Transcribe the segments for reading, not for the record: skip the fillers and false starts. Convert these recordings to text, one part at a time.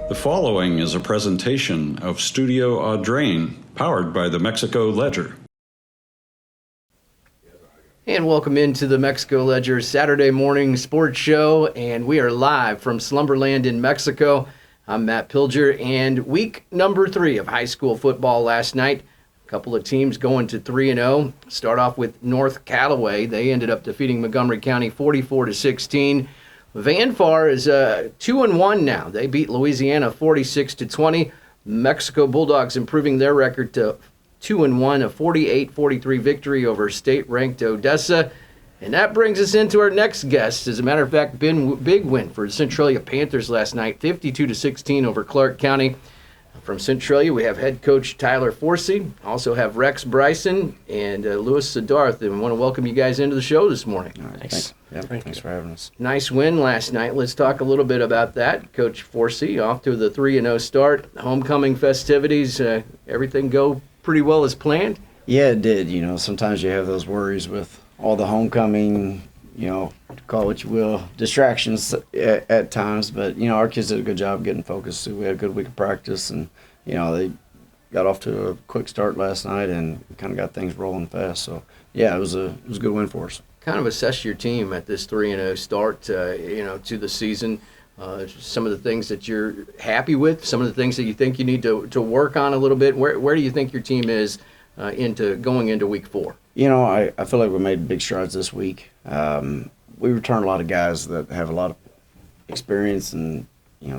The following is a presentation of Studio Audrain, powered by the Mexico Ledger. And welcome into the Mexico Ledger Saturday morning sports show, and we are live from Slumberland in Mexico. I'm Matt Pilger, and week number 3 of high school football last night. A couple of teams going to 3-0. Start off with North Callaway. They ended up defeating Montgomery County 44-16. Vanfar is 2-1 now. They beat Louisiana 46-20. Mexico Bulldogs improving their record to 2-1, a 48-43 victory over state-ranked Odessa. And that brings us into our next guest. As a matter of fact, big win for the Centralia Panthers last night, 52-16 over Clark County. From Centralia, we have head coach Tyler Forsey, also have Rex Bryson and Louis Siddharth. And we want to welcome you guys into the show this morning. All right, thanks. Yeah, thanks for having us. Nice win last night. Let's talk a little bit about that. Coach Forsey, off to the 3-0 start. Homecoming festivities, everything go pretty well as planned? Yeah, it did. You know, sometimes you have those worries with all the homecoming, call it what you will, distractions at times. But, our kids did a good job getting focused. So we had a good week of practice, and, they got off to a quick start last night and kind of got things rolling fast. So, yeah, it was a good win for us. Kind of assess your team at this 3-0 start, to the season. Some of the things that you're happy with, some of the things that you think you need to work on a little bit. Where do you think your team is going into week 4? I feel like we made big strides this week. We returned a lot of guys that have a lot of experience and,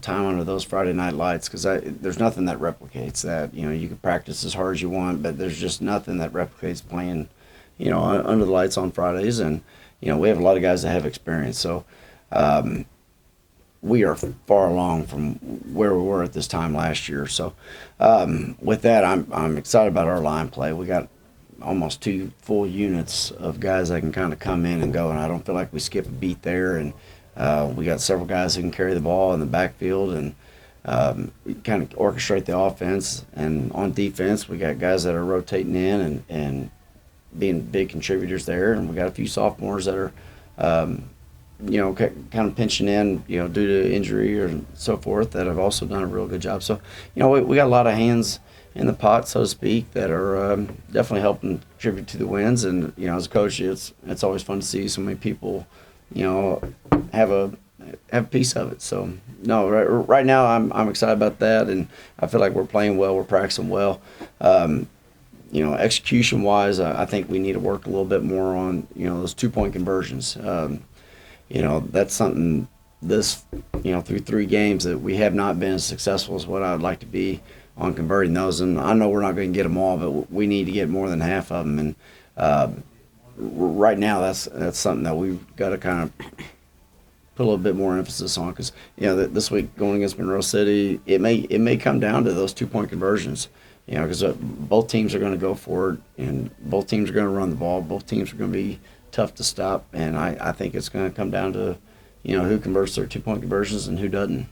time under those Friday night lights, because there's nothing that replicates that. You can practice as hard as you want, but there's just nothing that replicates playing, under the lights on Fridays. And, we have a lot of guys that have experience. So we are far along from where we were at this time last year. So with that, I'm excited about our line play. We got almost 2 full units of guys that can kind of come in and go, and I don't feel like we skip a beat there. And we got several guys who can carry the ball in the backfield and we kind of orchestrate the offense. And on defense, we got guys that are rotating in and being big contributors there. And we got a few sophomores that are, kind of pinching in, due to injury or so forth, that have also done a real good job. So, we got a lot of hands in the pot, so to speak, that are definitely helping contribute to the wins. And, as a coach, it's always fun to see so many people, have a piece of it. So, no, right now I'm excited about that, and I feel like we're playing well, we're practicing well. Execution-wise, I think we need to work a little bit more on, those 2-point conversions. That's something through 3 games that we have not been as successful as what I would like to be on converting those. And I know we're not going to get them all, but we need to get more than half of them. And right now, that's something that we've got to kind of put a little bit more emphasis on, because this week going against Monroe City, it may come down to those 2-point conversions. Because both teams are going to go for it, and both teams are going to run the ball. Both teams are going to be tough to stop, and I think it's going to come down to, who converts their 2-point conversions and who doesn't.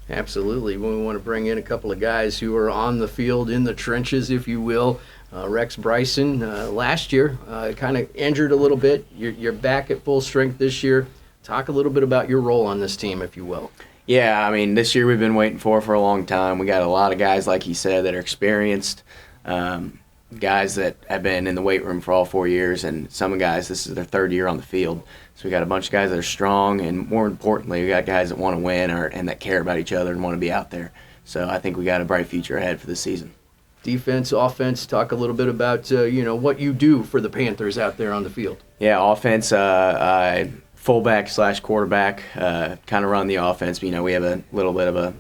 Absolutely. We want to bring in a couple of guys who are on the field, in the trenches, if you will. Rex Bryson, last year, kind of injured a little bit. You're back at full strength this year. Talk a little bit about your role on this team, if you will. Yeah, this year we've been waiting for a long time. We got a lot of guys, like he said, that are experienced, guys that have been in the weight room for all 4 years, and some guys, this is their 3rd year on the field. So we got a bunch of guys that are strong, and more importantly, we got guys that want to win and that care about each other and want to be out there. So I think we got a bright future ahead for this season. Defense, offense, talk a little bit about, what you do for the Panthers out there on the field. Yeah, offense, fullback / quarterback, kind of run the offense. We have a little bit of a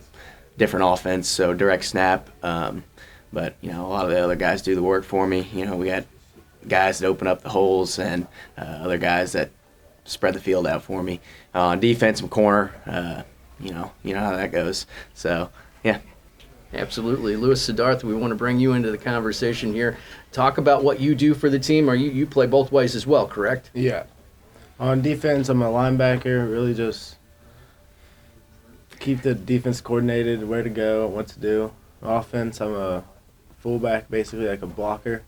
different offense, so direct snap. But, a lot of the other guys do the work for me. We got guys that open up the holes and other guys that spread the field out for me. On defense and corner, you know how that goes. So, yeah. Absolutely. Louis Siddharth, we want to bring you into the conversation here. Talk about what you do for the team. You play both ways as well, correct? Yeah. On defense, I'm a linebacker, really just keep the defense coordinated, where to go, what to do. Offense, I'm a fullback, basically like a blocker.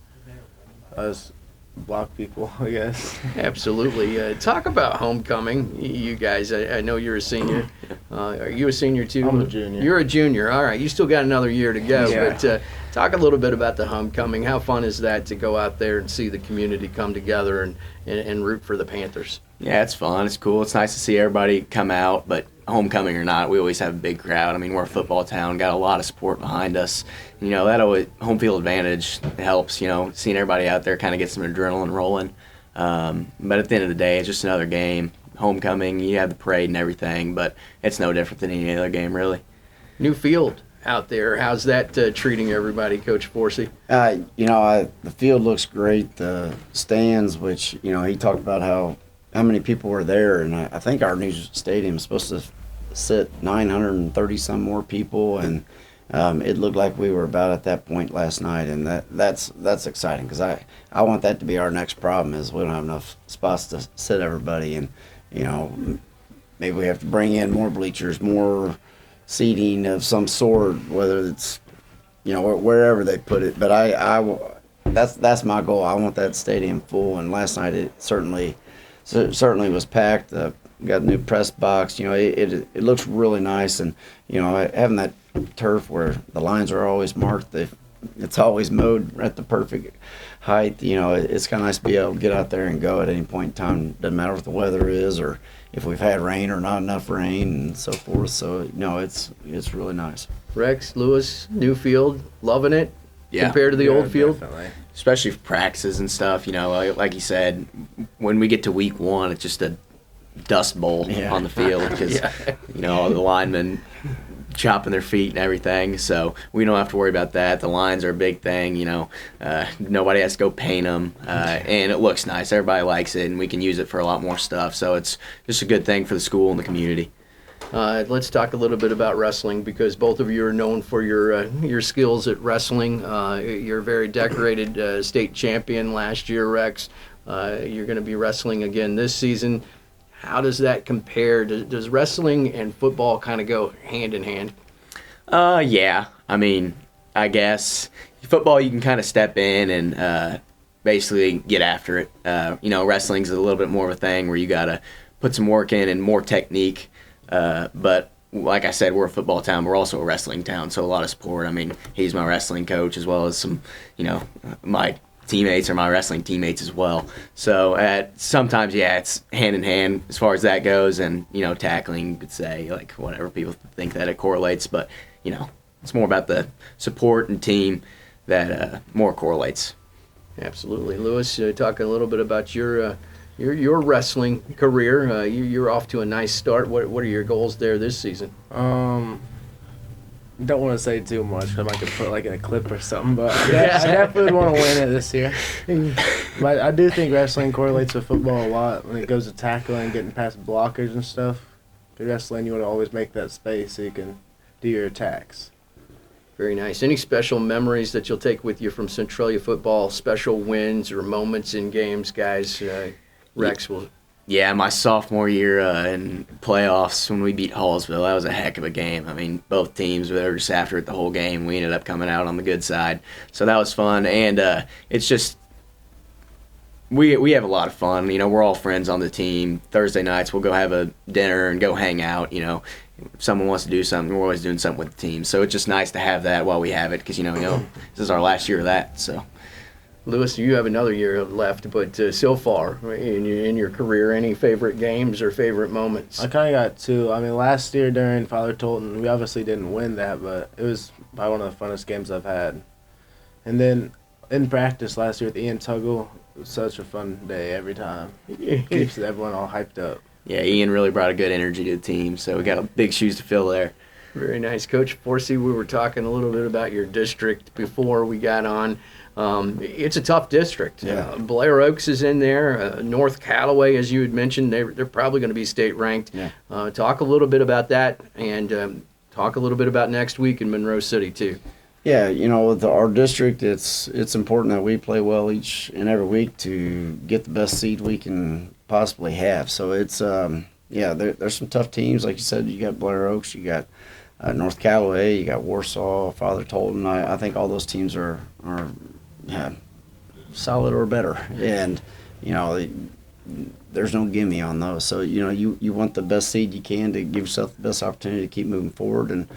I just block people, I guess. Absolutely. Talk about homecoming, you guys. I know you're a senior. Are you a senior too? I'm a junior. You're a junior. All right. You still got another year to go. Yeah. But talk a little bit about the homecoming. How fun is that to go out there and see the community come together and root for the Panthers? Yeah, it's fun. It's cool. It's nice to see everybody come out, but homecoming or not, we always have a big crowd. I mean, we're a football town, got a lot of support behind us. That always, home field advantage helps, seeing everybody out there kind of get some adrenaline rolling. But at the end of the day, it's just another game. Homecoming, you have the parade and everything, but it's no different than any other game, really. New field out there. How's that treating everybody, Coach Forsey? The field looks great. The stands, which, he talked about how many people were there, and I think our new stadium is supposed to sit 930 some more people, and it looked like we were about at that point last night, and that's exciting because I want that to be our next problem is we don't have enough spots to sit everybody, and maybe we have to bring in more bleachers, more seating of some sort, whether it's wherever they put it. But that's my goal. I want that stadium full, and last night it certainly was packed. Got a new press box. It looks really nice, and having that turf where the lines are always marked, it's always mowed at the perfect height. It's kind of nice to be able to get out there and go at any point in time. Doesn't matter what the weather is, or if we've had rain or not enough rain, and so forth. So it's really nice. Rex, Lewis, new field, loving it Yeah. compared to the old field? Definitely. Especially for practices and stuff, like you said, when we get to week one, it's just a dust bowl Yeah. on the field because, all the linemen chopping their feet and everything. So we don't have to worry about that. The lines are a big thing, nobody has to go paint them. And it looks nice. Everybody likes it, and we can use it for a lot more stuff. So it's just a good thing for the school and the community. Let's talk a little bit about wrestling because both of you are known for your skills at wrestling. You're a very decorated state champion last year, Rex. You're going to be wrestling again this season. How does that compare? Does wrestling and football kind of go hand in hand? Yeah. I mean, I guess football you can kind of step in and basically get after it. Wrestling's a little bit more of a thing where you got to put some work in and more technique. But like I said, we're a football town. We're also a wrestling town, so a lot of support. I mean, he's my wrestling coach as well as some, my teammates are my wrestling teammates as well. So sometimes, it's hand in hand as far as that goes. And, tackling, you could say, like, whatever people think that it correlates. But, it's more about the support and team that more correlates. Absolutely. Lewis, talk a little bit about your wrestling career. You're off to a nice start. What are your goals there this season? Don't want to say too much because I might get put like in a clip or something, but I definitely want to win it this year. But I do think wrestling correlates with football a lot when it goes to tackling, getting past blockers and stuff. For wrestling, you want to always make that space so you can do your attacks. Very nice. Any special memories that you'll take with you from Centralia football, special wins or moments in games, guys? Rex will. Yeah, my sophomore year in playoffs when we beat Hallsville, that was a heck of a game. I mean, both teams were just after it the whole game. We ended up coming out on the good side, so that was fun. And it's just we have a lot of fun. We're all friends on the team. Thursday nights we'll go have a dinner and go hang out. If someone wants to do something, we're always doing something with the team. So it's just nice to have that while we have it because this is our last year of that. So. Lewis, you have another year left, but so far in your career, any favorite games or favorite moments? I kind of got two. I mean, last year during Father Tolton, we obviously didn't win that, but it was probably one of the funnest games I've had. And then in practice last year with Ian Tuggle, it was such a fun day every time. Keeps everyone all hyped up. Yeah, Ian really brought a good energy to the team, so we got big shoes to fill there. Very nice. Coach Forsey, we were talking a little bit about your district before we got on. It's a tough district. Yeah. Blair Oaks is in there. North Callaway, as you had mentioned, they're probably going to be state ranked. Yeah. Talk a little bit about that, and talk a little bit about next week in Monroe City too. Yeah, with our district, it's important that we play well each and every week to get the best seed we can possibly have. So it's there's some tough teams, like you said. You got Blair Oaks, you got North Callaway, you got Warsaw, Father Tolton. I think all those teams are solid or better, and there's no gimme on those. So, you want the best seed you can to give yourself the best opportunity to keep moving forward and,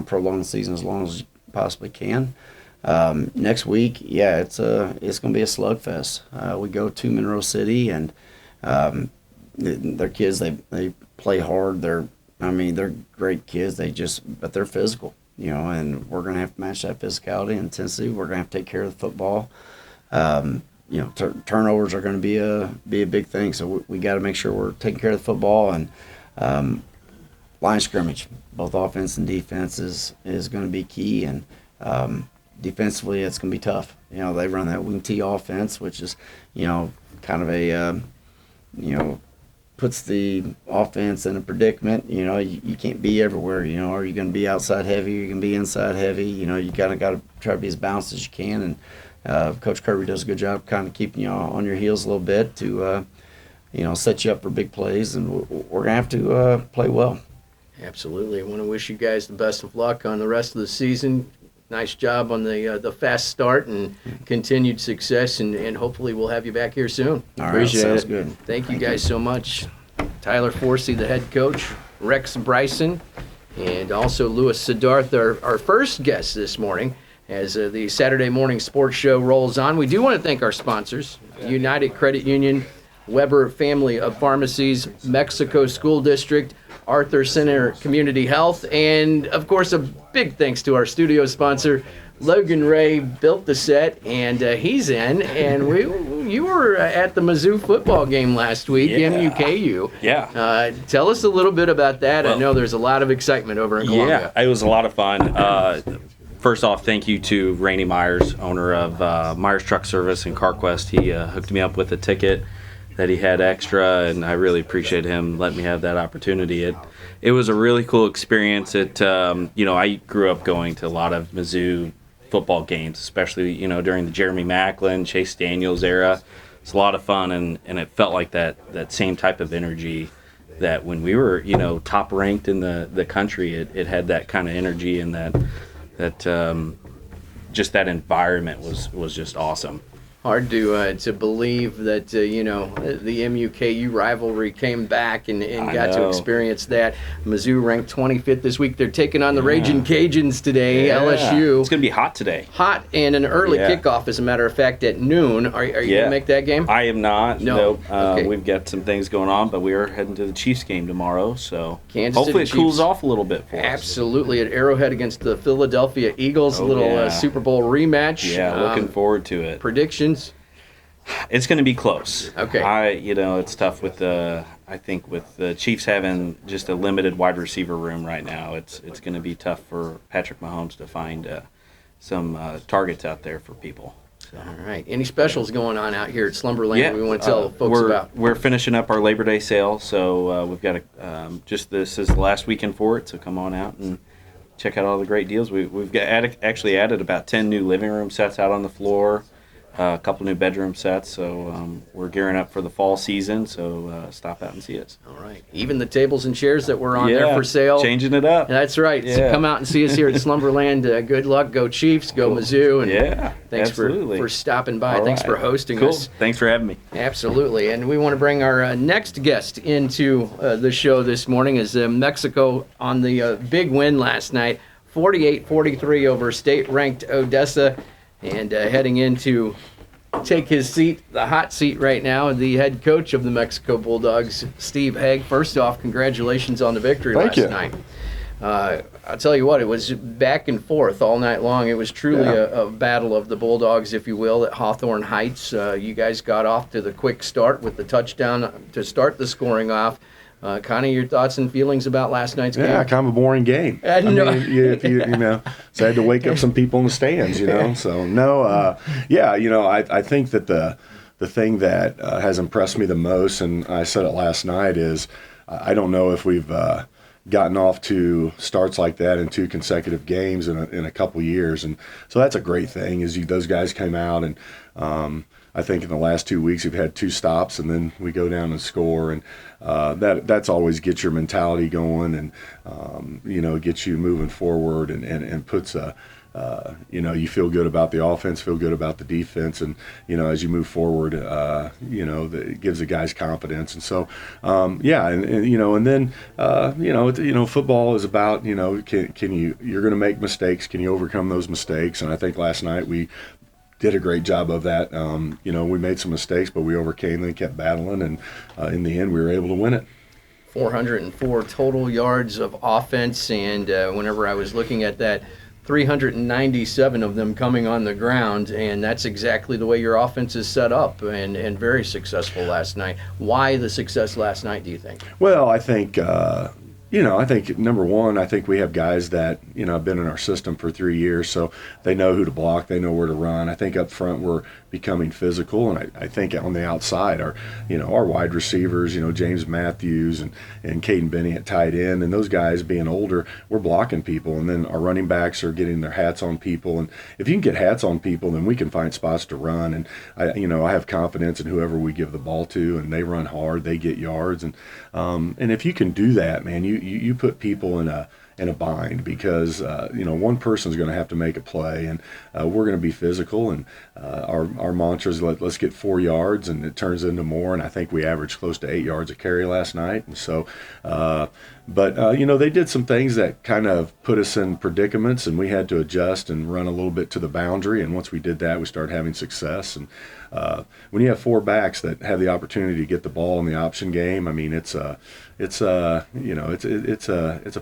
prolong the season as long as you possibly can. Next week, it's going to be a slugfest. We go to Monroe City, and their kids, they play hard. They're great kids. But they're physical, and we're going to have to match that physicality and intensity. We're going to have to take care of the football. Turnovers are going to be a big thing. So we got to make sure we're taking care of the football, and line scrimmage, both offense and defense is going to be key. And defensively, it's going to be tough. They run that wing T offense, which is, kind of a, puts the offense in a predicament. You can't be everywhere. Are you going to be outside heavy? Are you going to be inside heavy? You got to try to be as balanced as you can. And Coach Kirby does a good job kind of keeping you on your heels a little bit to, set you up for big plays. And we're going to have to play well. Absolutely. I want to wish you guys the best of luck on the rest of the season. Nice job on the fast start and continued success, and hopefully we'll have you back here soon. All right, Appreciate sounds it. good. Thank you guys so much. Tyler Forsey, the head coach, Rex Bryson, and also Louis Siddharth, our first guest this morning as the Saturday morning sports show rolls on. We do want to thank our sponsors, United Credit Union, Weber Family of Pharmacies, Mexico School District, Arthur Center Community Health, and of course a big thanks to our studio sponsor, Logan Ray built the set, and he's in. And you were at the Mizzou football game last week, MUKU. Yeah. Tell us a little bit about that. I know there's a lot of excitement over in Columbia. Yeah, it was a lot of fun. First off, thank you to Rainey Myers, owner of Myers Truck Service in CarQuest. He hooked me up with a ticket that he had extra, and I really appreciate him letting me have that opportunity. It was a really cool experience. I grew up going to a lot of Mizzou football games, especially during the Jeremy Macklin, Chase Daniels era. It's a lot of fun, and it felt like that same type of energy that when we were top ranked in the country, it had that kind of energy, and that just that environment was just awesome. Hard to believe that the MUKU rivalry came back and got to experience that. Mizzou ranked 25th this week. They're taking on the Raging Cajuns today. LSU. It's gonna be hot today. Hot, and an early kickoff, as a matter of fact, at noon. Are you gonna make that game? I am not. No. Nope. Okay. We've got some things going on, but we are heading to the Chiefs game tomorrow, so Kansas hopefully City it cools Chiefs. off a little bit for us. Absolutely, at Arrowhead against the Philadelphia Eagles. A little Super Bowl rematch. Yeah, looking forward to it. Predictions? It's going to be close. Okay. It's tough with I think with the Chiefs having just a limited wide receiver room right now. It's going to be tough for Patrick Mahomes to find some targets out there for people. So. All right. Any specials going on out here at Slumberland we want to tell folks about? We're finishing up our Labor Day sale, so we've got this is the last weekend for it, so come on out and check out all the great deals. We've actually added about 10 new living room sets out on the floor. A couple new bedroom sets, so we're gearing up for the fall season, so stop out and see us. All right. Even the tables and chairs that were on there for sale. Changing it up. That's right. Yeah. So come out and see us here at Slumberland. Good luck. Go Chiefs. Go Mizzou. And thanks for stopping by. Thanks for hosting us. Thanks for having me. Absolutely. And we want to bring our next guest into the show this morning is Mexico on the big win last night, 48-43 over state-ranked Odessa. And heading in to take his seat, the hot seat right now, the head coach of the Mexico Bulldogs, Steve Haig. First off, congratulations on the victory last night. I'll tell you what, it was back and forth all night long. It was truly a battle of the Bulldogs, if you will, at Hawthorne Heights. You guys got off to the quick start with the touchdown to start the scoring off. Connie, your thoughts and feelings about last night's game? Yeah, kind of a boring game. I know. So I had to wake up some people in the stands, So, no, I think that the thing that has impressed me the most, and I said it last night, is I don't know if we've gotten off to starts like that in 2 consecutive games in a couple years. And so that's a great thing, is those guys came out and I think in the last 2 weeks we've had 2 stops, and then we go down and score, and that's always gets your mentality going, and gets you moving forward, and puts a you feel good about the offense, feel good about the defense, and as you move forward, it gives the guys confidence. And so, and then football is about can you're going to make mistakes, can you overcome those mistakes? And I think last night we did a great job of that. We made some mistakes, but we overcame them, kept battling, and in the end, we were able to win it. 404 total yards of offense, and whenever I was looking at that, 397 of them coming on the ground, and that's exactly the way your offense is set up, and very successful last night. Why the success last night, do you think? Well, I think I think number one, I think we have guys that have been in our system for 3 years, so they know who to block, they know where to run. I think up front we're becoming physical, and I think on the outside our wide receivers, James Matthews and Caden Benny at tight end, and those guys being older, we're blocking people, and then our running backs are getting their hats on people, and if you can get hats on people, then we can find spots to run. And I have confidence in whoever we give the ball to, and they run hard, they get yards, and if you can do that, man, you put people in a bind, because one person's going to have to make a play, and we're going to be physical, and our mantra is let's get 4 yards, and it turns into more. And I think we averaged close to 8 yards a carry last night. And so they did some things that kind of put us in predicaments, and we had to adjust and run a little bit to the boundary. And once we did that, we started having success. And when you have 4 backs that have the opportunity to get the ball in the option game, I mean, it's a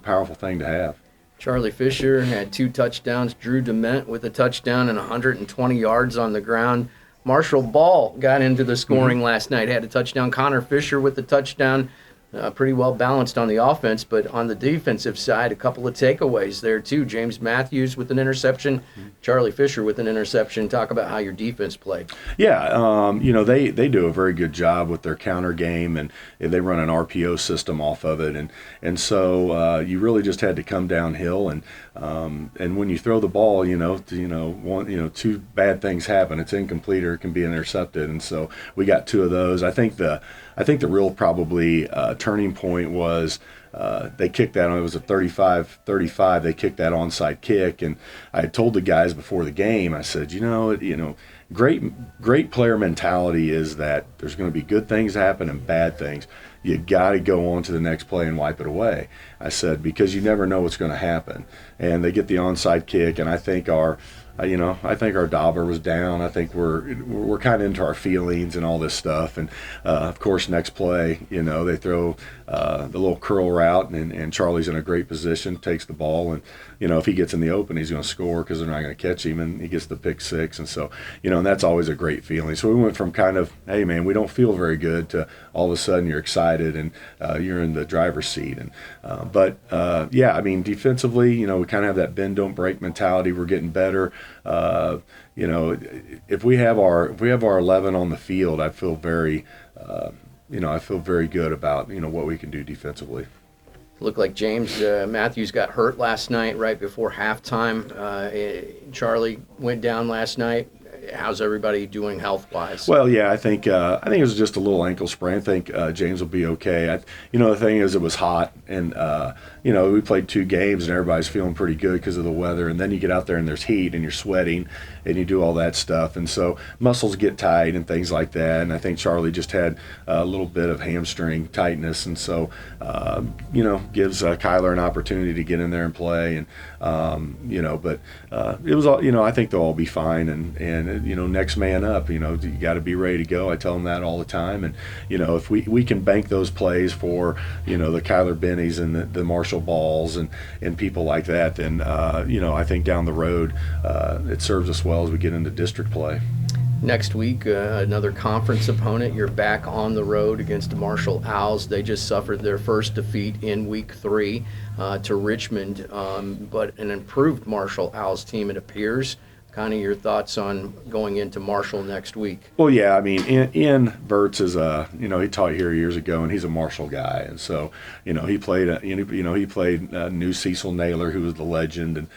powerful thing to have. Charlie Fisher had 2 touchdowns. Drew Dement with a touchdown and 120 yards on the ground. Marshall Ball got into the scoring last night, had a touchdown. Connor Fisher with a touchdown. Pretty well balanced on the offense, but on the defensive side, a couple of takeaways there too. James Matthews with an interception, Charlie Fisher with an interception. Talk about how your defense played. Yeah, they do a very good job with their counter game, and they run an RPO system off of it, and so you really just had to come downhill, and when you throw the ball, 2 bad things happen. It's incomplete or it can be intercepted, and so we got 2 of those. I think the real probably turning point was they kicked that on. It was a 35-35. They kicked that onside kick, and I had told the guys before the game, I said, great player mentality is that there's going to be good things happen and bad things. You got to go on to the next play and wipe it away. I said, because you never know what's going to happen. And they get the onside kick, and I think our dauber was down. I think we're kind of into our feelings and all this stuff. And of course, next play, they throw the little curl route, and Charlie's in a great position, takes the ball, and if he gets in the open, he's going to score because they're not going to catch him, and he gets the pick 6. And so and that's always a great feeling. So we went from kind of, hey man, we don't feel very good, to all of a sudden you're excited and you're in the driver's seat. And defensively, we kind of have that bend don't break mentality. We're getting better. If we have our 11 on the field, I feel very good about what we can do defensively. Looked like James Matthews got hurt last night right before halftime. Charlie went down last night. How's everybody doing health-wise? Well, yeah, I think it was just a little ankle sprain. I think James will be okay. The thing is, it was hot, and we played 2 games, and everybody's feeling pretty good because of the weather. And then you get out there and there's heat, and you're sweating, and you do all that stuff, and so muscles get tight and things like that. And I think Charlie just had a little bit of hamstring tightness, and so gives Kyler an opportunity to get in there and play. And but it was all. I think they'll all be fine, and next man up. You got to be ready to go. I tell them that all the time. And if we can bank those plays for the Kyler Bennies and the Marshall Balls and people like that, then I think down the road it serves us well as we get into district play. Next week, another conference opponent. You're back on the road against the Marshall Owls. They just suffered their first defeat in week 3 to Richmond, but an improved Marshall Owls team, it appears. kind of your thoughts on going into Marshall next week. Well, yeah, I mean, Ian Verts is he taught here years ago, and he's a Marshall guy, and so he played knew Cecil Naylor, who was the legend, and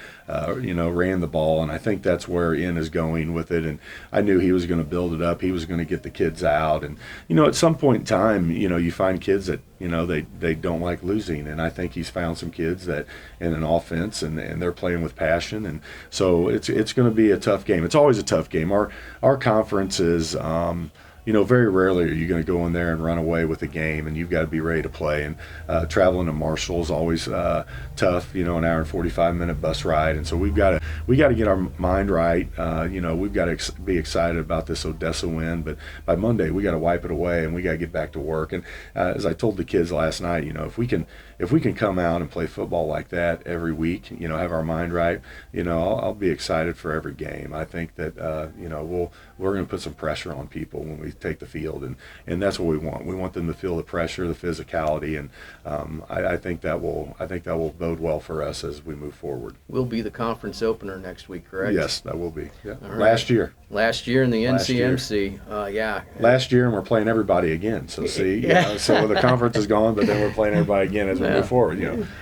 ran the ball, and I think that's where Ian is going with it, and I knew he was going to build it up. He was going to get the kids out, and at some point in time, you find kids that they don't like losing, and I think he's found some kids that in an offense, and they're playing with passion, and so it's going to be a tough game. It's always a tough game. Our conference is very rarely are you going to go in there and run away with a game, and you've got to be ready to play. And traveling to Marshall is always tough. An hour and 45-minute bus ride, and so we got to get our mind right. We've got to be excited about this Odessa win, but by Monday we got to wipe it away, and we got to get back to work. And as I told the kids last night, if we can come out and play football like that every week, have our mind right, I'll be excited for every game. I think that we're going to put some pressure on people when we take the field, and that's what we want. We want them to feel the pressure, the physicality, and I think that will bode well for us as we move forward. Will be the conference opener next week, correct? Yes, that will be. Yeah. All right. Last year in the Last year. NCMC. Yeah. Last year, and we're playing everybody again. So so the conference is gone, but then we're playing everybody again as we move forward.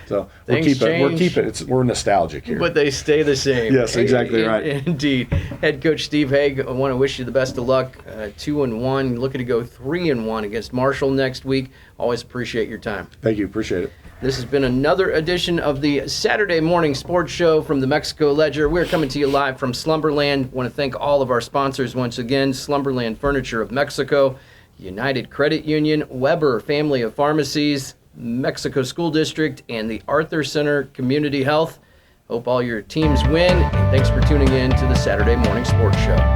So we're nostalgic here. But they stay the same. Yes, exactly right. Indeed. Head coach Steve Hague, I want to wish you the best of luck. 2-1, looking to go 3-1 against Marshall next week. Always appreciate your time. Thank you. Appreciate it. This has been another edition of the Saturday Morning Sports Show from the Mexico Ledger. We're coming to you live from Slumberland. Want to thank all of our sponsors once again: Slumberland Furniture of Mexico, United Credit Union, Weber Family of Pharmacies, Mexico School District, and the Arthur Center Community Health. Hope all your teams win, and thanks for tuning in to the Saturday Morning Sports Show.